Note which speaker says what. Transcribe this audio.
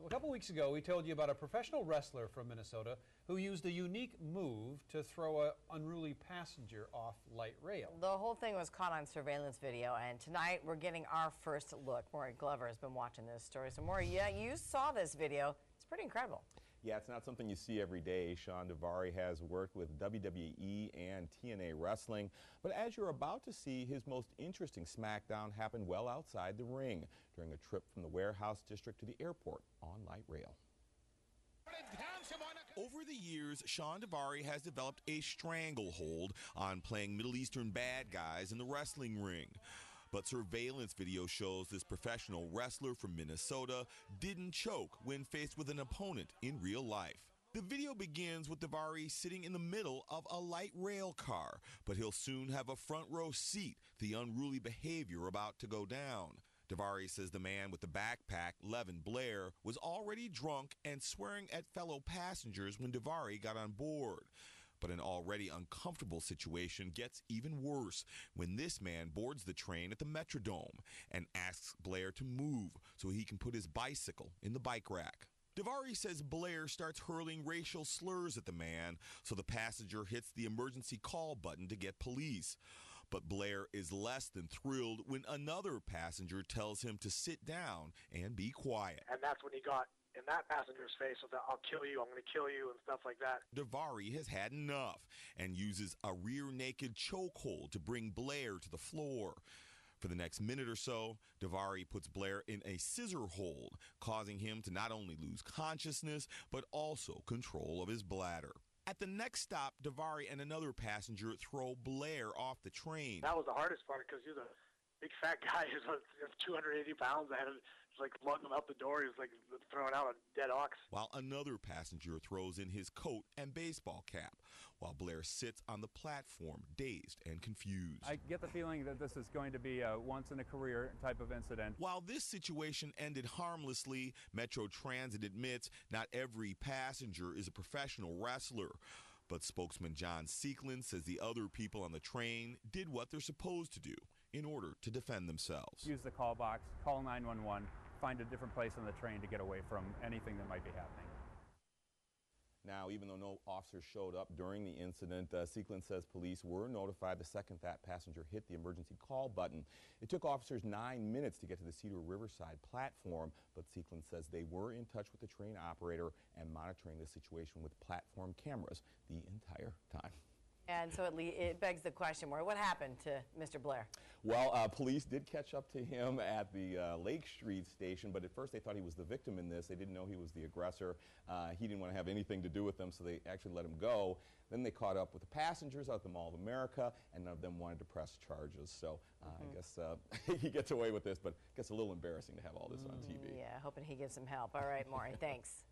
Speaker 1: A couple weeks ago, we told you about a professional wrestler from Minnesota who used a unique move to throw an unruly passenger off light rail.
Speaker 2: The whole thing was caught on surveillance video, and tonight we're getting our first look. Maury Glover has been watching this story. So, Maury, yeah, you saw this video. It's pretty incredible.
Speaker 3: Yeah, it's not something you see every day. Sean Daivari has worked with WWE and TNA Wrestling. But as you're about to see, his most interesting smackdown happened well outside the ring during a trip from the warehouse district to the airport on light rail.
Speaker 4: Over the years, Sean Daivari has developed a stranglehold on playing Middle Eastern bad guys in the wrestling ring. But surveillance video shows this professional wrestler from Minnesota didn't choke when faced with an opponent in real life. The video begins with Daivari sitting in the middle of a light rail car, but he'll soon have a front row seat to the unruly behavior about to go down. Daivari says the man with the backpack, Levin Blair, was already drunk and swearing at fellow passengers when Daivari got on board. But an already uncomfortable situation gets even worse when this man boards the train at the Metrodome and asks Blair to move so he can put his bicycle in the bike rack. Daivari says Blair starts hurling racial slurs at the man, so the passenger hits the emergency call button to get police. But Blair is less than thrilled when another passenger tells him to sit down and be quiet.
Speaker 5: And that's when he got in that passenger's face with the "I'll kill you, I'm going to kill you" and stuff like that.
Speaker 4: Daivari has had enough and uses a rear naked chokehold to bring Blair to the floor. For the next minute or so, Daivari puts Blair in a scissor hold, causing him to not only lose consciousness, but also control of his bladder. At the next stop, Daivari and another passenger throw Blair off the train.
Speaker 5: That was the hardest part because he was a big fat guy. He was 280 pounds. I had to like lug him out the door. He was like throwing out a dead ox.
Speaker 4: While another passenger throws in his coat and baseball cap, while Blair sits on the platform, dazed and confused.
Speaker 6: I get the feeling that this is going to be a once-in-a-career type of incident.
Speaker 4: While this situation ended harmlessly, Metro Transit admits not every passenger is a professional wrestler. But spokesman John Seeklin says the other people on the train did what they're supposed to do in order to defend themselves.
Speaker 6: Use the call box, call 911, find a different place on the train to get away from anything that might be happening.
Speaker 3: Now, even though no officers showed up during the incident, Seeklin says police were notified the second that passenger hit the emergency call button. It took officers 9 minutes to get to the Cedar Riverside platform, but Seeklin says they were in touch with the train operator and monitoring the situation with platform cameras the entire time.
Speaker 2: And so it begs the question, what happened to Mr. Blair?
Speaker 3: Well, police did catch up to him at the Lake Street station, but at first they thought he was the victim in this. They didn't know he was the aggressor. He didn't want to have anything to do with them, so they actually let him go. Then they caught up with the passengers out at the Mall of America, and none of them wanted to press charges. So I guess he gets away with this, but it gets a little embarrassing to have all this on TV.
Speaker 2: Yeah, hoping he gets some help. All right, Maury, thanks.